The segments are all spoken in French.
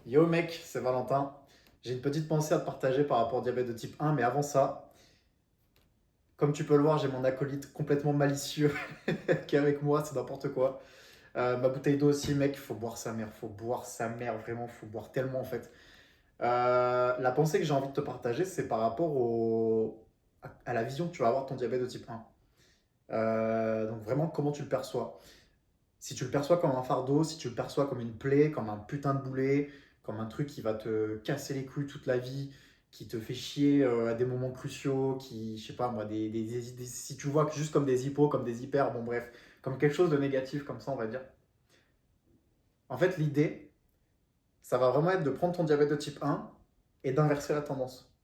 Yo mec, c'est Valentin. J'ai une petite pensée à te partager par rapport au diabète de type 1, mais avant ça, comme tu peux le voir, j'ai mon acolyte complètement malicieux qui est avec moi, c'est n'importe quoi. Ma bouteille d'eau aussi, mec, faut boire sa mère, faut boire sa mère, vraiment, faut boire tellement en fait. La pensée que j'ai envie de te partager, c'est par rapport à la vision que tu vas avoir de ton diabète de type 1. Donc vraiment, comment tu le perçois. Si tu le perçois comme un fardeau, si tu le perçois comme une plaie, comme un putain de boulet, comme un truc qui va te casser les couilles toute la vie, qui te fait chier à des moments cruciaux, qui, je sais pas moi, si tu vois que juste comme des hippos, comme des hyper, bon bref, comme quelque chose de négatif comme ça, on va dire. En fait, l'idée, ça va vraiment être de prendre ton diabète de type 1 et d'inverser la tendance.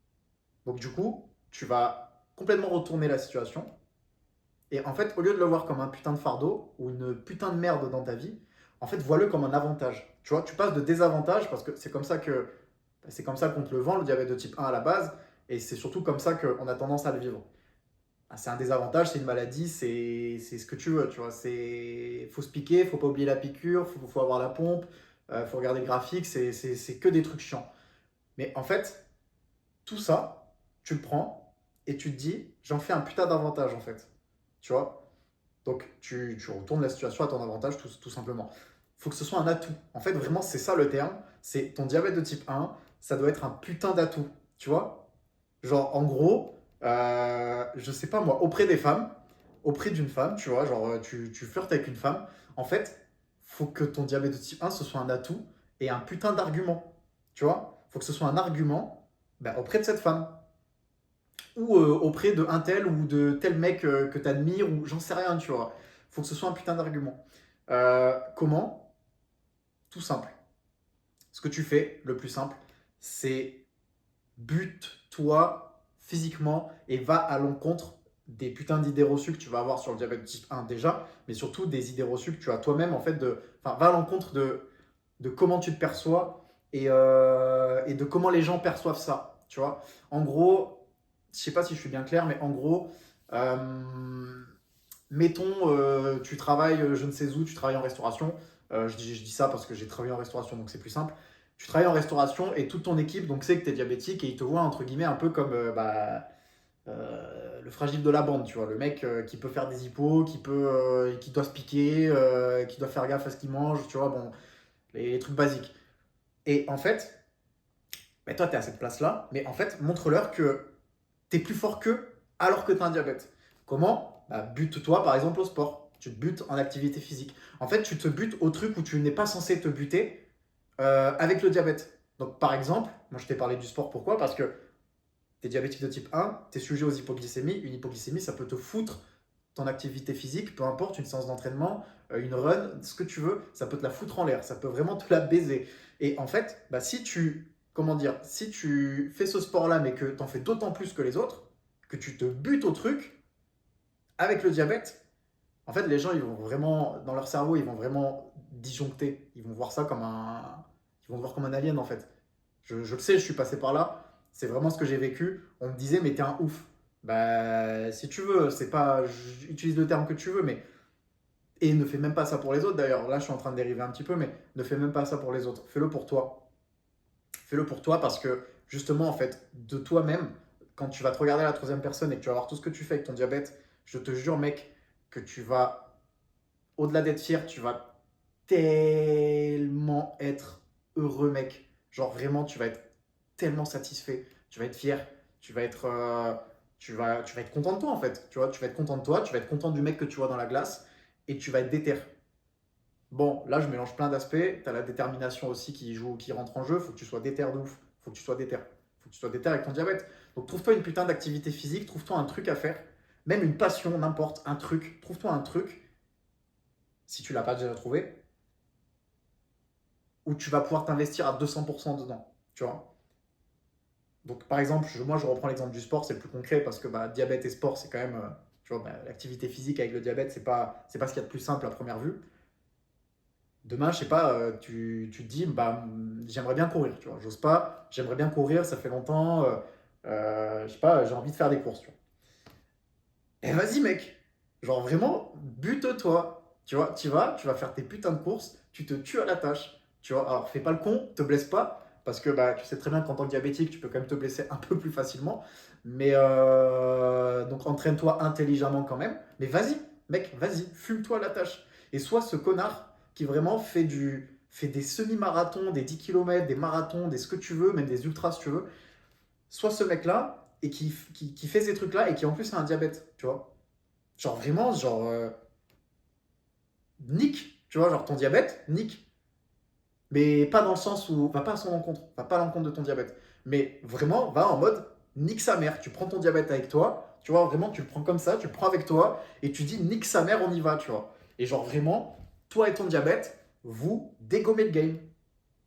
Donc du coup, tu vas complètement retourner la situation. Et en fait, au lieu de le voir comme un putain de fardeau ou une putain de merde dans ta vie, en fait, vois-le comme un avantage. Tu vois, tu passes de désavantage parce que c'est comme ça qu'on te le vend, le diabète de type 1 à la base, et c'est surtout comme ça qu'on a tendance à le vivre. Ah, c'est un désavantage, c'est une maladie, c'est ce que tu veux, tu vois. Faut se piquer, faut pas oublier la piqûre, faut avoir la pompe, faut regarder le graphique, c'est que des trucs chiants. Mais en fait, tout ça, tu le prends et tu te dis, j'en fais un putain d'avantage en fait. Tu vois. Donc, tu retournes la situation à ton avantage, tout simplement. Il faut que ce soit un atout. En fait, vraiment, c'est ça le terme. C'est ton diabète de type 1, ça doit être un putain d'atout. Tu vois. Genre, en gros, je sais pas moi, auprès des femmes, auprès d'une femme, tu vois, genre, tu flirtes avec une femme. En fait, faut que ton diabète de type 1, ce soit un atout et un putain d'argument. Tu vois. Faut que ce soit un argument bah, auprès de cette femme ou auprès de un tel ou de tel mec que tu admires ou j'en sais rien, tu vois. Faut que ce soit un putain d'argument. Comment? Tout simple. Ce que tu fais, le plus simple, c'est bute-toi physiquement et va à l'encontre des putains d'idées reçues que tu vas avoir sur le diabète type 1 déjà, mais surtout des idées reçues que tu as toi-même en fait enfin, va à l'encontre de comment tu te perçois et de comment les gens perçoivent ça, tu vois. En gros, je sais pas si je suis bien clair, mais en gros, euh, mettons, tu travailles, je ne sais où, tu travailles en restauration. Je dis ça parce que j'ai travaillé en restauration, donc c'est plus simple. Tu travailles en restauration et toute ton équipe donc sait que tu es diabétique et ils te voient entre guillemets un peu comme le fragile de la bande, tu vois, le mec qui peut faire des hippos, qui doit se piquer, qui doit faire gaffe à ce qu'il mange, tu vois, bon, les trucs basiques. Et en fait, bah, toi, tu es à cette place-là, mais en fait, montre-leur que tu es plus fort qu'eux alors que tu as un diabète. Comment? Bah, bute-toi par exemple au sport. Tu te butes en activité physique. En fait, tu te butes au truc où tu n'es pas censé te buter avec le diabète. Donc, par exemple, moi je t'ai parlé du sport, pourquoi? Parce que tu es diabétique de type 1, tu es sujet aux hypoglycémies. Une hypoglycémie, ça peut te foutre ton activité physique, peu importe, une séance d'entraînement, une run, ce que tu veux, ça peut te la foutre en l'air, ça peut vraiment te la baiser. Et en fait, bah, comment dire, si tu fais ce sport-là, mais que tu en fais d'autant plus que les autres, que tu te butes au truc, avec le diabète, en fait, les gens, ils vont vraiment, dans leur cerveau, ils vont vraiment disjoncter. Ils vont voir ça comme ils vont te voir comme un alien, en fait. Je le sais, je suis passé par là. C'est vraiment ce que j'ai vécu. On me disait, mais t'es un ouf. Bah, si tu veux, c'est pas, utilise le terme que tu veux, mais et ne fais même pas ça pour les autres d'ailleurs. Là, je suis en train de dériver un petit peu, mais ne fais même pas ça pour les autres. Fais-le pour toi. Fais-le pour toi parce que justement, en fait, de toi-même, quand tu vas te regarder à la troisième personne et que tu vas voir tout ce que tu fais avec ton diabète, je te jure, mec, que tu vas, au-delà d'être fier, tu vas tellement être heureux, mec. Genre vraiment, tu vas être tellement satisfait. Tu vas être fier. Tu vas être, tu vas être content de toi en fait. Tu vois, tu vas être content de toi. Tu vas être content du mec que tu vois dans la glace et tu vas être déter. Bon, là, je mélange plein d'aspects. Tu as la détermination aussi qui joue, qui rentre en jeu. Faut que tu sois déter de ouf. Faut que tu sois déter. Faut que tu sois déter avec ton diabète. Donc, trouve-toi une putain d'activité physique. Trouve-toi un truc à faire. Même une passion, n'importe, un truc. Trouve-toi un truc, si tu l'as pas déjà trouvé, où tu vas pouvoir t'investir à 200% dedans. Tu vois. Donc, par exemple, moi, je reprends l'exemple du sport. C'est le plus concret parce que bah, diabète et sport, c'est quand même. Tu vois, bah, l'activité physique avec le diabète, c'est pas ce qu'il y a de plus simple à première vue. Demain, je sais pas, tu te dis, bah, j'aimerais bien courir, tu vois. J'ose pas, j'aimerais bien courir, ça fait longtemps, je sais pas, j'ai envie de faire des courses, tu vois. Et vas-y, mec, genre vraiment, bute-toi, tu vois, tu vas faire tes putains de courses, tu te tues à la tâche. Tu vois, alors fais pas le con, te blesse pas, parce que bah, tu sais très bien qu'en tant que diabétique, tu peux quand même te blesser un peu plus facilement. Mais donc entraîne-toi intelligemment quand même. Mais vas-y, mec, vas-y, fume-toi la tâche. Et sois ce connard qui vraiment fait des semi-marathons, des 10 kilomètres, des marathons, des ce que tu veux, même des ultras si tu veux. Sois ce mec-là et qui fait ces trucs-là et qui en plus a un diabète, tu vois. Genre vraiment, genre, nique, tu vois, genre ton diabète, nique. Mais pas dans le sens où, va pas à son encontre, va pas à l'encontre de ton diabète. Mais vraiment, va en mode, nique sa mère. Tu prends ton diabète avec toi, tu vois, vraiment, tu le prends comme ça, tu le prends avec toi, et tu dis, nique sa mère, on y va, tu vois. Et genre vraiment, toi et ton diabète, vous dégommez le game.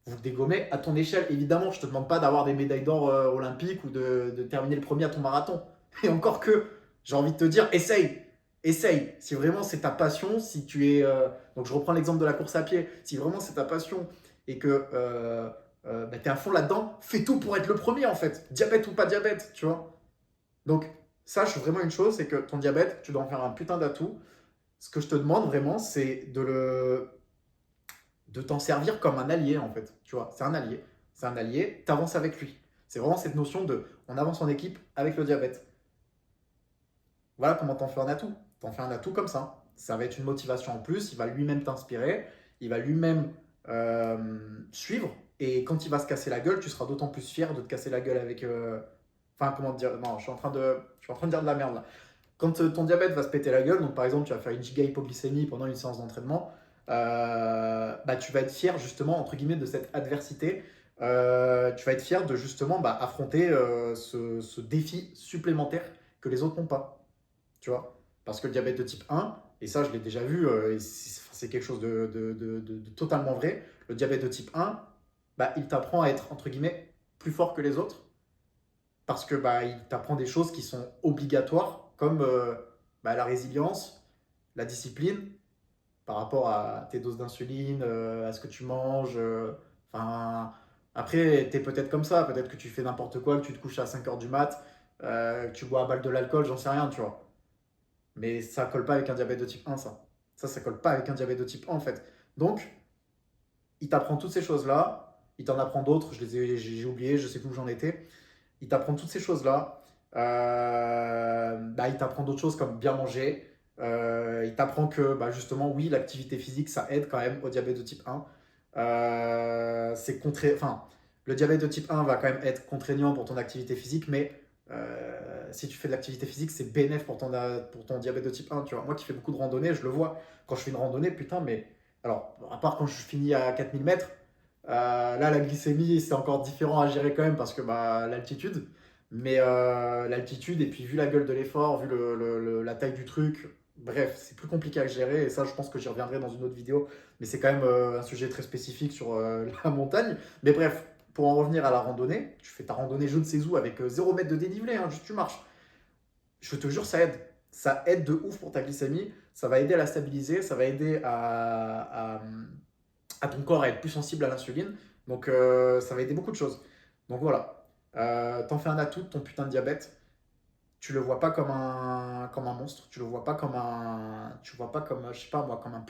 Vous dégommez à ton échelle. Évidemment, je te demande pas d'avoir des médailles d'or olympiques ou de terminer le premier à ton marathon. Et encore que, j'ai envie de te dire, essaye. Essaye. Si vraiment c'est ta passion, si tu es. Donc je reprends l'exemple de la course à pied. Si vraiment c'est ta passion et que bah, tu es à fond là-dedans, fais tout pour être le premier en fait. Diabète ou pas diabète, tu vois. Donc, sache vraiment une chose, c'est que ton diabète, tu dois en faire un putain d'atout. Ce que je te demande vraiment, c'est de t'en servir comme un allié en fait. Tu vois, c'est un allié. C'est un allié, t'avances avec lui. C'est vraiment cette notion de on avance en équipe avec le diabète. Voilà comment t'en fais un atout. T'en fais un atout comme ça. Ça va être une motivation en plus, il va lui-même t'inspirer, il va lui-même suivre. Et quand il va se casser la gueule, tu seras d'autant plus fier de te casser la gueule avec. Enfin, comment dire. Non, je suis en train de dire de la merde là. Quand ton diabète va se péter la gueule, donc par exemple tu vas faire une giga hypoglycémie pendant une séance d'entraînement, bah, tu vas être fier justement entre guillemets de cette adversité. Tu vas être fier de justement bah, affronter ce défi supplémentaire que les autres n'ont pas. Tu vois. Parce que le diabète de type 1, et ça je l'ai déjà vu, et c'est quelque chose de totalement vrai, le diabète de type 1, bah, il t'apprend à être entre guillemets plus fort que les autres parce que bah, il t'apprend des choses qui sont obligatoires, comme bah, la résilience, la discipline, par rapport à tes doses d'insuline, à ce que tu manges. Enfin, après, tu es peut-être comme ça, peut-être que tu fais n'importe quoi, que tu te couches à 5 heures du mat, que tu bois à balle de l'alcool, j'en sais rien, tu vois. Mais ça colle pas avec un diabète de type 1, ça. Ça colle pas avec un diabète de type 1, en fait. Donc, il t'apprend toutes ces choses-là, il t'en apprend d'autres, j'ai oublié, je sais plus où j'en étais. Il t'apprend toutes ces choses-là. Bah, il t'apprend d'autres choses comme bien manger. Il t'apprend que bah, justement, oui, l'activité physique, ça aide quand même au diabète de type 1. Enfin, le diabète de type 1 va quand même être contraignant pour ton activité physique, mais si tu fais de l'activité physique, c'est bénéf pour ton diabète de type 1. Tu vois. Moi qui fais beaucoup de randonnée, je le vois. Quand je fais une randonnée, putain, mais. Alors, à part quand je finis à 4000 mètres, là, la glycémie, c'est encore différent à gérer quand même parce que bah, l'altitude. Mais l'altitude, et puis vu la gueule de l'effort, vu la taille du truc, bref, c'est plus compliqué à gérer. Et ça, je pense que j'y reviendrai dans une autre vidéo. Mais c'est quand même un sujet très spécifique sur la montagne. Mais bref, pour en revenir à la randonnée, tu fais ta randonnée je ne sais où avec 0 mètre de dénivelé, hein, juste tu marches. Je te jure, ça aide. Ça aide de ouf pour ta glycémie. Ça va aider à la stabiliser. Ça va aider à ton corps à être plus sensible à l'insuline. Donc ça va aider beaucoup de choses. Donc voilà. T'en fais un atout de ton putain de diabète. Tu le vois pas comme un monstre. Tu le vois pas comme un. Tu le vois pas comme, je sais pas moi, comme une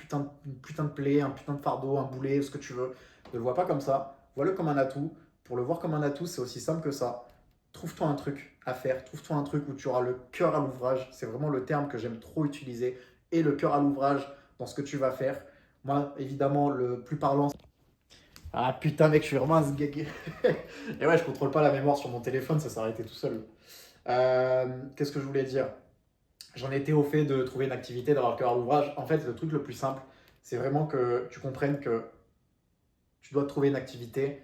putain de plaie, un putain de fardeau, un boulet, ce que tu veux. Ne le vois pas comme ça. Vois-le comme un atout. Pour le voir comme un atout, c'est aussi simple que ça. Trouve-toi un truc à faire. Trouve-toi un truc où tu auras le cœur à l'ouvrage. C'est vraiment le terme que j'aime trop utiliser. Et le cœur à l'ouvrage dans ce que tu vas faire. Moi, évidemment, le plus parlant. Ah putain, mec, je suis vraiment un sgeg. Et ouais, je contrôle pas la mémoire sur mon téléphone, ça s'est arrêté tout seul. Qu'est-ce que je voulais dire? J'en étais au fait de trouver une activité, d'avoir le cœur à l'ouvrage. En fait, le truc le plus simple, c'est vraiment que tu comprennes que tu dois trouver une activité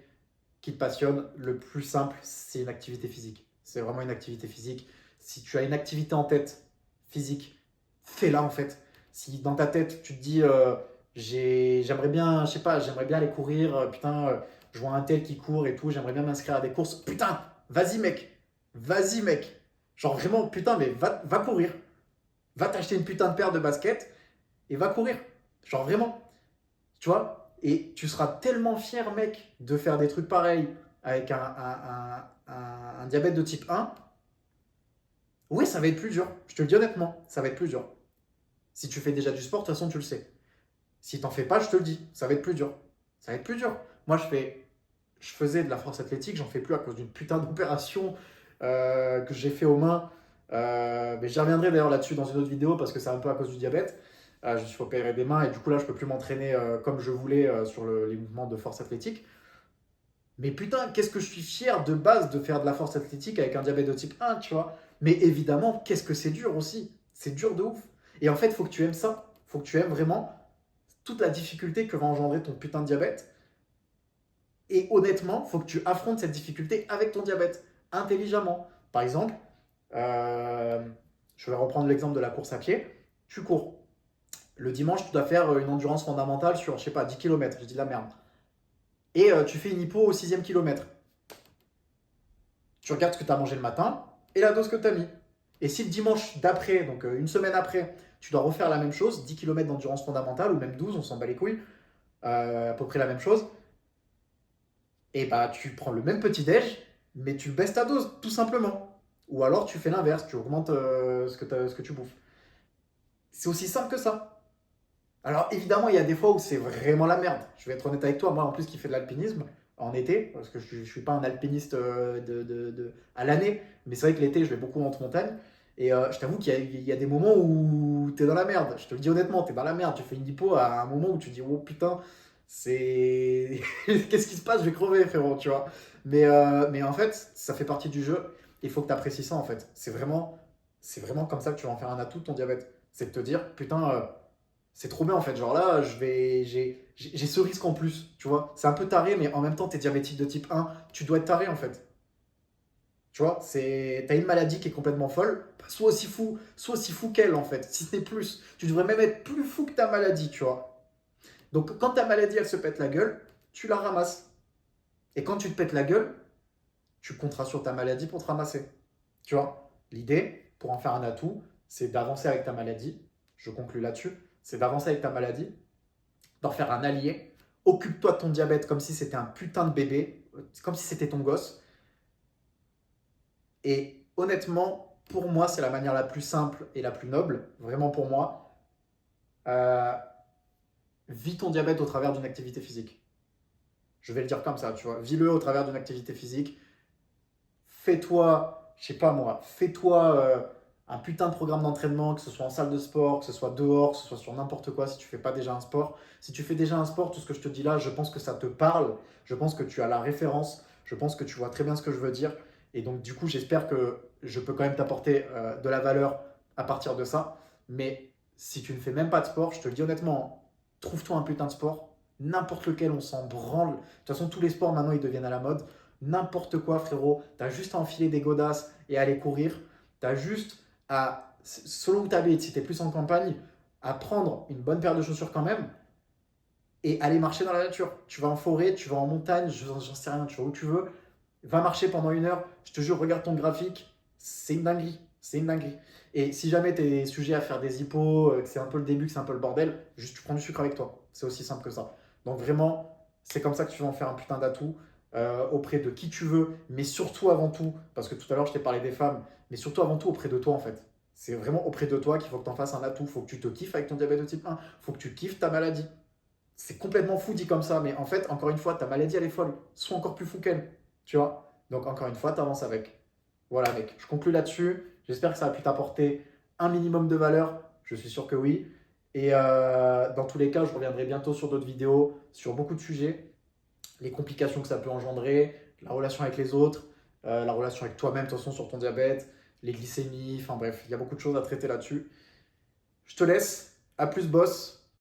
qui te passionne. Le plus simple, c'est une activité physique. C'est vraiment une activité physique. Si tu as une activité en tête physique, fais-la en fait. Si dans ta tête, tu te dis, j'aimerais bien, je sais pas, j'aimerais bien aller courir, putain, je vois un tel qui court et tout, j'aimerais bien m'inscrire à des courses, putain, vas-y mec. Genre vraiment, putain, mais va courir. Va t'acheter une putain de paire de baskets et va courir. Genre vraiment. Tu vois. Et tu seras tellement fier, mec, de faire des trucs pareils avec un diabète de type 1. Oui, ça va être plus dur. Je te le dis honnêtement, ça va être plus dur. Si tu fais déjà du sport, de toute façon, tu le sais. Si t'en fais pas, je te le dis, ça va être plus dur. Ça va être plus dur. Moi, je faisais de la force athlétique, j'en fais plus à cause d'une putain d'opération que j'ai fait aux mains. Mais j'y reviendrai d'ailleurs là-dessus dans une autre vidéo parce que c'est un peu à cause du diabète. Je me suis fait opérer des mains et du coup là, je peux plus m'entraîner comme je voulais sur les mouvements de force athlétique. Mais putain, qu'est-ce que je suis fier de base de faire de la force athlétique avec un diabète de type 1, tu vois. Mais évidemment, qu'est-ce que c'est dur aussi. C'est dur de ouf. Et en fait, il faut que tu aimes ça. Il faut que tu aimes vraiment toute la difficulté que va engendrer ton putain de diabète. Et honnêtement, il faut que tu affrontes cette difficulté avec ton diabète, intelligemment. Par exemple, euh, je vais reprendre l'exemple de la course à pied. Tu cours. Le dimanche, tu dois faire une endurance fondamentale sur, je sais pas, 10 km. Je dis de la merde. Et tu fais une hypo au 6e kilomètre. Tu regardes ce que tu as mangé le matin et la dose que tu as mis. Et si le dimanche d'après, donc une semaine après, tu dois refaire la même chose, 10 km d'endurance fondamentale ou même 12, on s'en bat les couilles, à peu près la même chose, et bah tu prends le même petit déj, mais tu baisses ta dose, tout simplement. Ou alors tu fais l'inverse, tu augmentes ce que tu bouffes. C'est aussi simple que ça. Alors évidemment, il y a des fois où c'est vraiment la merde. Je vais être honnête avec toi, moi en plus qui fais de l'alpinisme en été, parce que je ne suis pas un alpiniste à l'année, mais c'est vrai que l'été, je vais beaucoup en haute montagne. Et je t'avoue qu'il y a des moments où tu es dans la merde. Je te le dis honnêtement, tu es dans la merde. Tu fais une hypo à un moment où tu dis, oh putain, c'est. Qu'est-ce qui se passe? Je vais crever, frérot, tu vois. Mais en fait, ça fait partie du jeu. Il faut que tu apprécies ça, en fait. C'est vraiment comme ça que tu vas en faire un atout de ton diabète. C'est de te dire, putain, c'est trop bien en fait. Genre là, j'ai ce risque en plus, tu vois. C'est un peu taré, mais en même temps, t'es diabétique de type 1, tu dois être taré en fait. Tu vois, t'as une maladie qui est complètement folle, bah, sois aussi fou qu'elle en fait, si ce n'est plus. Tu devrais même être plus fou que ta maladie, tu vois. Donc quand ta maladie, elle se pète la gueule, tu la ramasses. Et quand tu te pètes la gueule, tu compteras sur ta maladie pour te ramasser. Tu vois, l'idée, pour en faire un atout, c'est d'avancer avec ta maladie. Je conclue là-dessus. C'est d'avancer avec ta maladie, d'en faire un allié. Occupe-toi de ton diabète comme si c'était un putain de bébé, comme si c'était ton gosse. Et honnêtement, pour moi, c'est la manière la plus simple et la plus noble, vraiment pour moi. Euh, vis ton diabète au travers d'une activité physique. Je vais le dire comme ça, tu vois. Vis-le au travers d'une activité physique. Fais-toi, je sais pas moi, fais-toi un putain de programme d'entraînement, que ce soit en salle de sport, que ce soit dehors, que ce soit sur n'importe quoi, si tu fais pas déjà un sport. Si tu fais déjà un sport, tout ce que je te dis là, je pense que ça te parle, je pense que tu as la référence, je pense que tu vois très bien ce que je veux dire. Et donc du coup, j'espère que je peux quand même t'apporter de la valeur à partir de ça. Mais si tu ne fais même pas de sport, je te le dis honnêtement, trouve-toi un putain de sport, n'importe lequel, on s'en branle. De toute façon, tous les sports maintenant, ils deviennent à la mode. N'importe quoi, frérot. T'as juste à enfiler des godasses et aller courir. T'as juste à, selon où t'habites, si t'es plus en campagne, à prendre une bonne paire de chaussures quand même et aller marcher dans la nature. Tu vas en forêt, tu vas en montagne, j'en sais rien, tu vas où tu veux. Va marcher pendant 1 heure. Je te jure, regarde ton graphique. C'est une dinguerie. C'est une dinguerie. Et si jamais tu es sujet à faire des hippos, que c'est un peu le début, que c'est un peu le bordel, juste tu prends du sucre avec toi. C'est aussi simple que ça. Donc vraiment, c'est comme ça que tu vas en faire un putain d'atout auprès de qui tu veux, mais surtout avant tout, parce que tout à l'heure je t'ai parlé des femmes, mais surtout avant tout auprès de toi en fait. C'est vraiment auprès de toi qu'il faut que tu en fasses un atout. Il faut que tu te kiffes avec ton diabète de type 1. Il faut que tu kiffes ta maladie. C'est complètement fou dit comme ça, mais en fait, encore une fois, ta maladie elle est folle. Sois encore plus fou qu'elle. Tu vois. Donc encore une fois, tu avances avec. Voilà mec, je conclue là-dessus. J'espère que ça a pu t'apporter un minimum de valeur. Je suis sûr que oui. Et dans tous les cas, je reviendrai bientôt sur d'autres vidéos, sur beaucoup de sujets, les complications que ça peut engendrer, la relation avec les autres, la relation avec toi-même, de toute façon, sur ton diabète, les glycémies, enfin bref, il y a beaucoup de choses à traiter là-dessus. Je te laisse. À plus, boss.